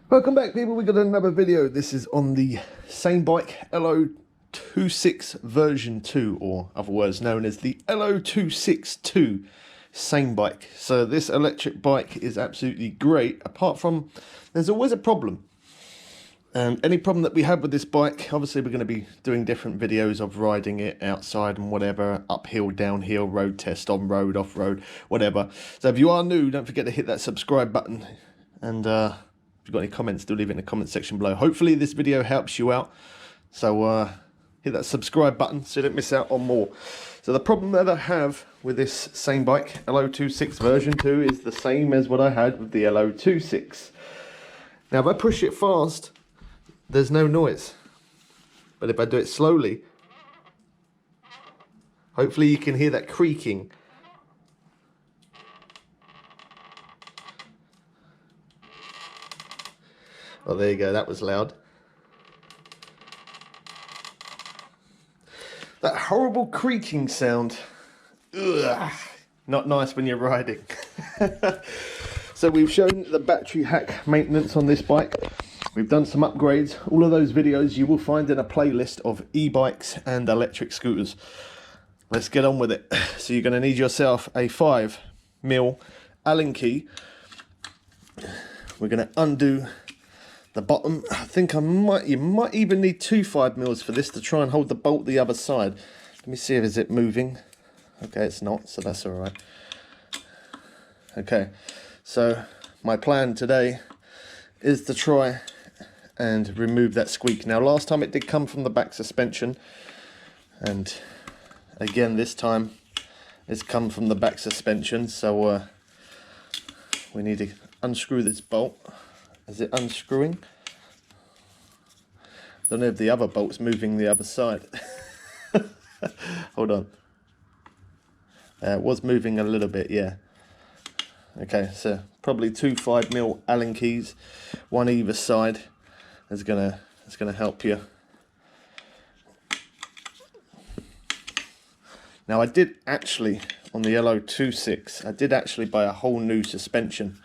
Welcome back, people. We got another video. This is on the Samebike L026 version 2, or other words known as the L026 Samebike. So this electric bike is absolutely great, apart from there's always a problem. And any problem that we have with this bike, obviously we're going to be doing different videos of riding it outside and whatever, uphill, downhill, road test, on road, off road, whatever. So if you are new, don't forget to hit that subscribe button, and if you've got any comments, do leave it in the comment section below. Hopefully this video helps you out, so hit that subscribe button so you don't miss out on more. So the problem that I have with this Samebike L026 version 2 is the same as what I had with the L026. Now if I push it fast, there's no noise, but if I do it slowly, hopefully you can hear that creaking. Oh, there you go, that was loud. That horrible creaking sound. Ugh, not nice when you're riding. So we've shown the battery hack maintenance on this bike. We've done some upgrades. All of those videos you will find in a playlist of e-bikes and electric scooters. Let's get on with it. So you're going to need yourself a 5mm Allen key. We're going to undo the bottom. I think you might even need two 5mm for this to try and hold the bolt the other side. Let me see if is it moving. Okay, it's not, so that's all right. Okay, so my plan today is to try and remove that squeak. Now last time it did come from the back suspension, and again this time it's come from the back suspension, so we need to unscrew this bolt. Is it unscrewing? Don't know if the other bolt's moving the other side. Hold on. It was moving a little bit, yeah. Okay, so probably two 5mm Allen keys, one either side. Is gonna help you. Now I did actually, on the L026, I did actually buy a whole new suspension,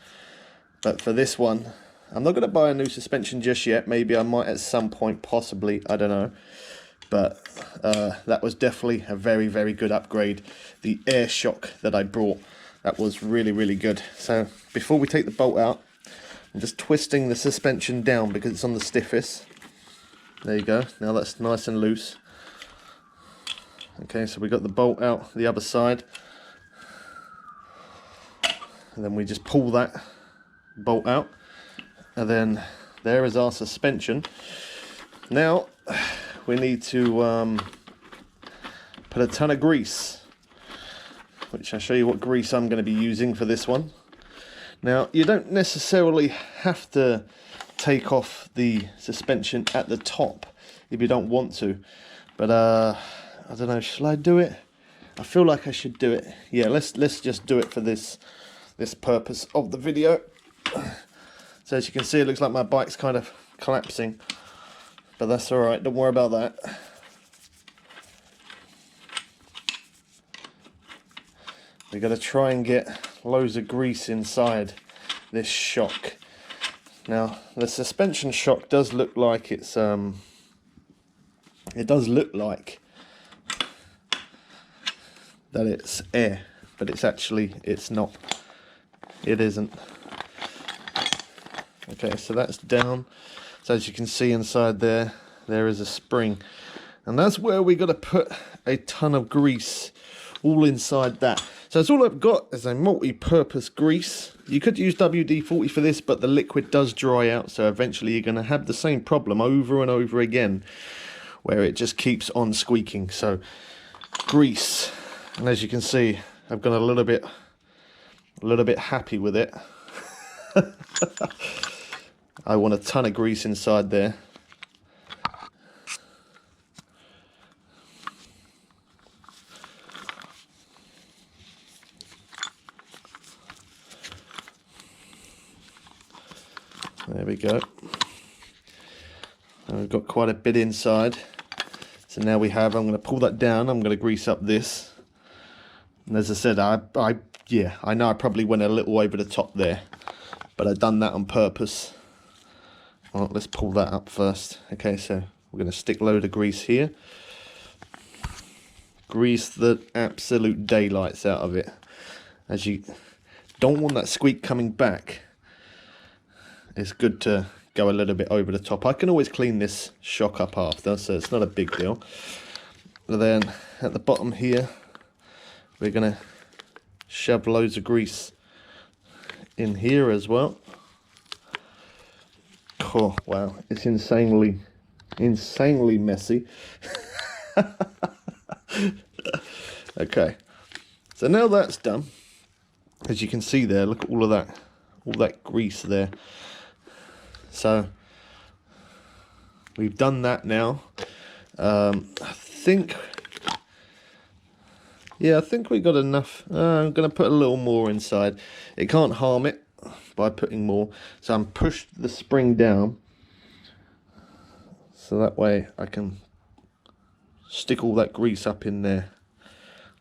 but for this one I'm not going to buy a new suspension just yet. Maybe I might at some point, possibly, I don't know. But that was definitely a very, very good upgrade. The air shock that I brought, that was really, really good. So before we take the bolt out, I'm just twisting the suspension down because it's on the stiffest. There you go. Now that's nice and loose. Okay, so we got the bolt out the other side. And then we just pull that bolt out. And then there is our suspension. Now we need to put a ton of grease, which I'll show you what grease I'm going to be using for this one. Now you don't necessarily have to take off the suspension at the top if you don't want to, but I don't know, shall I do it? I feel like I should do it. Yeah, let's just do it for this purpose of the video. So as you can see, it looks like my bike's kind of collapsing, but that's alright, don't worry about that. We've got to try and get loads of grease inside this shock. Now the suspension shock does look like it's it does look like that it's air, but it's not. It isn't. Okay, so that's down. So as you can see inside there is a spring, and that's where we got to put a ton of grease all inside that. So that's all I've got is a multi-purpose grease. You could use WD-40 for this, but the liquid does dry out, so eventually you're going to have the same problem over and over again, where it just keeps on squeaking. So grease, and as you can see, I've got a little bit happy with it. I want a ton of grease inside there. There we go. And we've got quite a bit inside. So now I'm going to pull that down. I'm going to grease up this. And as I said, I know I probably went a little over the top there, but I've done that on purpose. Well, let's pull that up first. Okay, so we're going to stick a load of grease here. Grease the absolute daylights out of it, as you don't want that squeak coming back. It's good to go a little bit over the top. I can always clean this shock up after, so it's not a big deal. But then at the bottom here, we're going to shove loads of grease in here as well. Oh wow, it's insanely messy. Okay, so now that's done, as you can see there, look at all that grease there. So we've done that now. I think we got enough. I'm going to put a little more inside. It can't harm it by putting more. So I'm pushed the spring down, so that way I can stick all that grease up in there,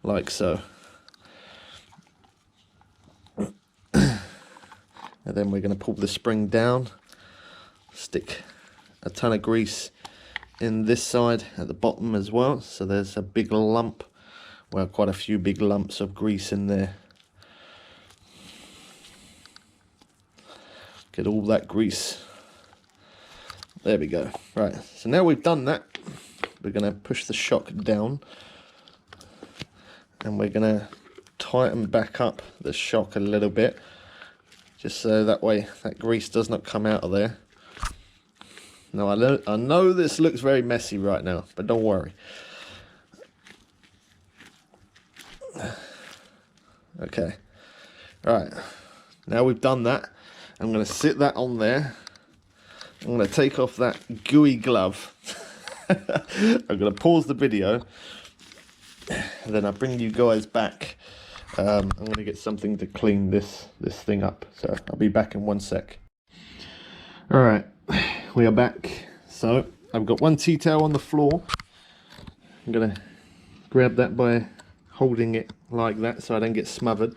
like so. And then we're going to pull the spring down, stick a ton of grease in this side at the bottom as well. So there's a big lump, well, quite a few big lumps of grease in there. Get all that grease. There we go. Right, so now we've done that, we're going to push the shock down, and we're going to tighten back up the shock a little bit, just so that way that grease does not come out of there. Now I know this looks very messy right now, but don't worry. Okay, right, now we've done that, I'm going to sit that on there. I'm going to take off that gooey glove. I'm going to pause the video, and then I'll bring you guys back. I'm going to get something to clean this thing up, so I'll be back in 1 sec. Alright, we are back. So I've got one tea towel on the floor. I'm going to grab that by holding it like that so I don't get smothered.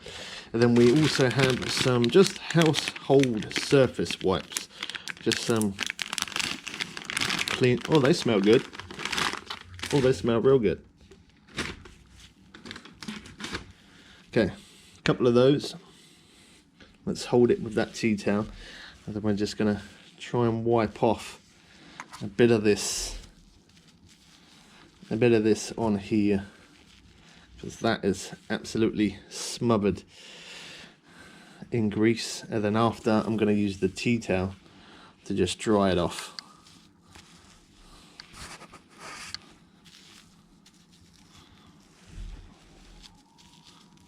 And then we also have some just household surface wipes. Just some clean. Oh, they smell good. Oh, they smell real good. Okay, a couple of those. Let's hold it with that tea towel, and then we're just going to try and wipe off a bit of this on here, because that is absolutely smothered in grease. And then after, I'm going to use the tea towel to just dry it off.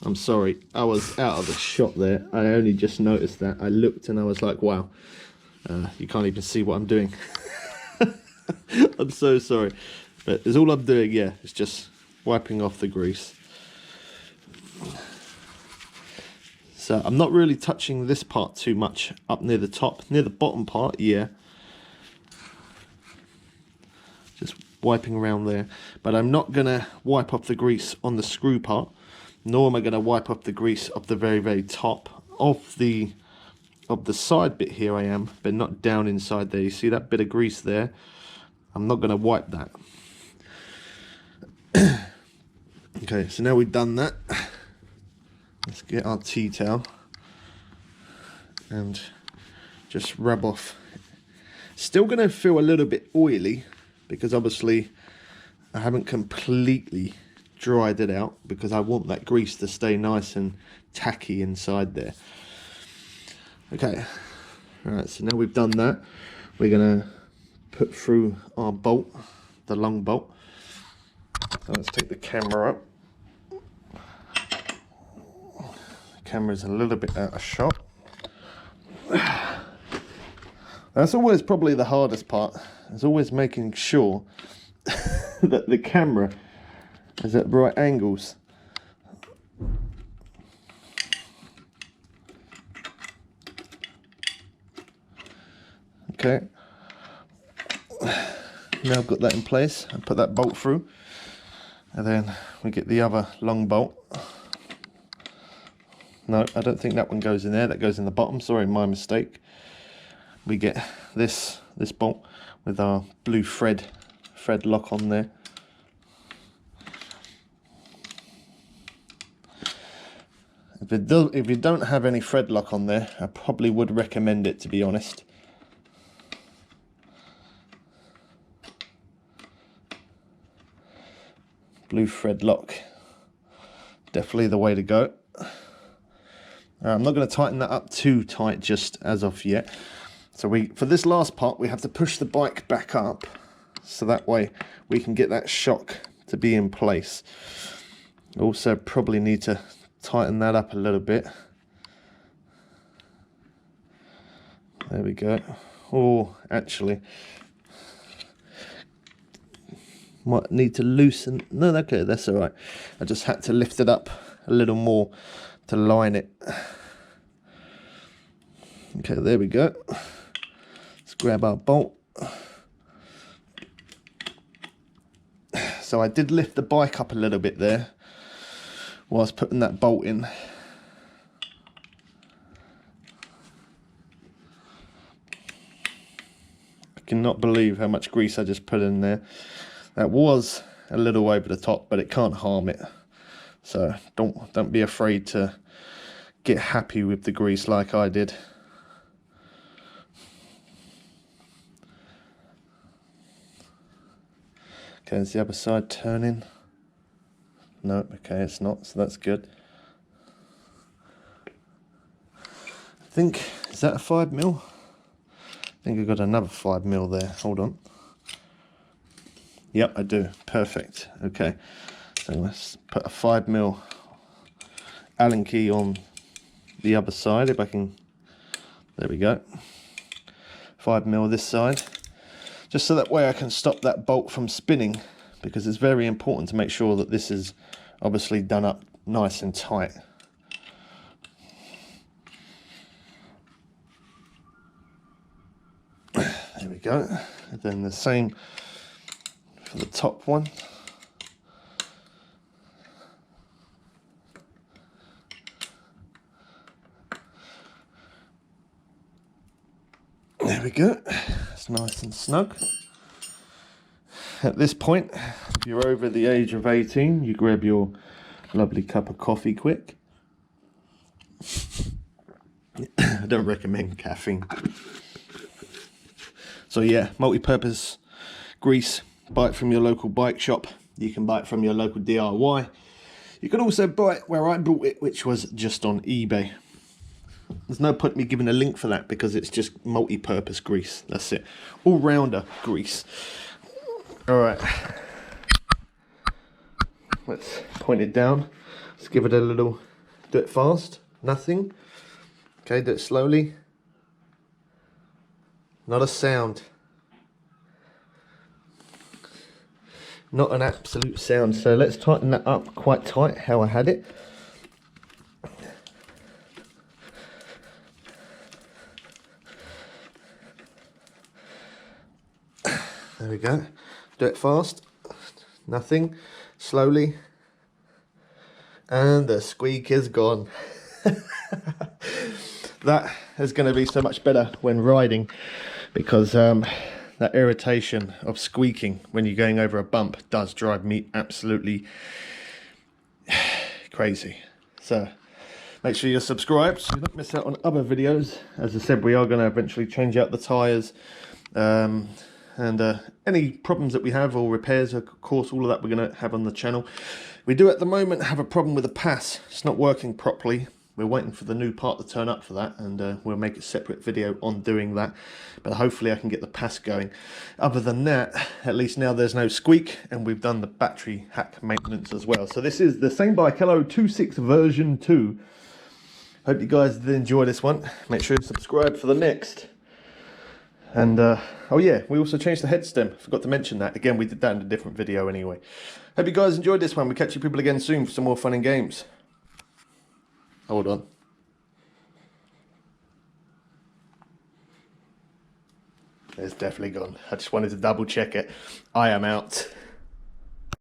I'm sorry, I was out of the shot there. I only just noticed that. I looked and I was like, wow, you can't even see what I'm doing. I'm so sorry. But it's all I'm doing, yeah, it's just wiping off the grease. So I'm not really touching this part too much up near the top. Near the bottom part, yeah. Just wiping around there. But I'm not going to wipe off the grease on the screw part, nor am I going to wipe off the grease of the very, very top of the side bit here. I am, but not down inside there. You see that bit of grease there? I'm not going to wipe that. Okay, so now we've done that, let's get our tea towel and just rub off. Still going to feel a little bit oily, because obviously I haven't completely dried it out, because I want that grease to stay nice and tacky inside there. Okay, alright, so now we've done that, we're going to put through our bolt, the long bolt. So let's take the camera up. The camera's a little bit out of shot. That's always probably the hardest part, is always making sure that the camera is at right angles. Okay, now I've got that in place, I put that bolt through, and then we get the other long bolt. No, I don't think that one goes in there, that goes in the bottom, sorry, my mistake. We get this this bolt with our blue thread lock on there. If you don't have any thread lock on there, I probably would recommend it, to be honest. Blue thread lock, definitely the way to go. I'm not going to tighten that up too tight just as of yet. So for this last part, we have to push the bike back up, so that way we can get that shock to be in place. Also probably need to tighten that up a little bit. There we go. Oh, actually, might need to loosen. No, okay, that's all right. I just had to lift it up a little more to line it. Okay, there we go. Let's grab our bolt. So I did lift the bike up a little bit there whilst putting that bolt in. I cannot believe how much grease I just put in there. That was a little over the top, but it can't harm it. So don't be afraid to get happy with the grease like I did. Okay, is the other side turning? No, okay, it's not, so that's good. I think, is that a 5mm? I think I've got another 5mm there. Hold on. Yep, I do. Perfect. Okay, so let's put a 5mm Allen key on the other side, if I can. There we go. 5mm this side, just so that way I can stop that bolt from spinning, because it's very important to make sure that this is obviously done up nice and tight. There we go. And then the same for the top one. There we go. It's nice and snug. At this point, if you're over the age of 18, you grab your lovely cup of coffee quick. I don't recommend caffeine. So yeah, multi-purpose grease. Buy it from your local bike shop. You can buy it from your local DIY. You can also buy it where I bought it, which was just on eBay. There's no point me giving a link for that because it's just multi-purpose grease. That's it. All-rounder grease. Alright. Let's point it down. Let's give it a little... Do it fast. Nothing. Okay, do it slowly. Not a sound. Not an absolute sound. So let's tighten that up quite tight, how I had it. There we go. Do it fast. Nothing. Slowly. And the squeak is gone. That is going to be so much better when riding, because that irritation of squeaking when you're going over a bump does drive me absolutely crazy. So make sure you're subscribed so you don't miss out on other videos. As I said, we are going to eventually change out the tyres. And any problems that we have or repairs, of course, all of that we're going to have on the channel. We do at the moment have a problem with the pass. It's not working properly. We're waiting for the new part to turn up for that, and we'll make a separate video on doing that. But hopefully I can get the pass going. Other than that, at least now there's no squeak, and we've done the battery hack maintenance as well. So this is the Samebike L026 version 2. Hope you guys did enjoy this one. Make sure you subscribe for the next. And, oh yeah, we also changed the head stem. Forgot to mention that. Again, we did that in a different video anyway. Hope you guys enjoyed this one. We'll catch you people again soon for some more fun and games. Hold on. It's definitely gone. I just wanted to double check it. I am out.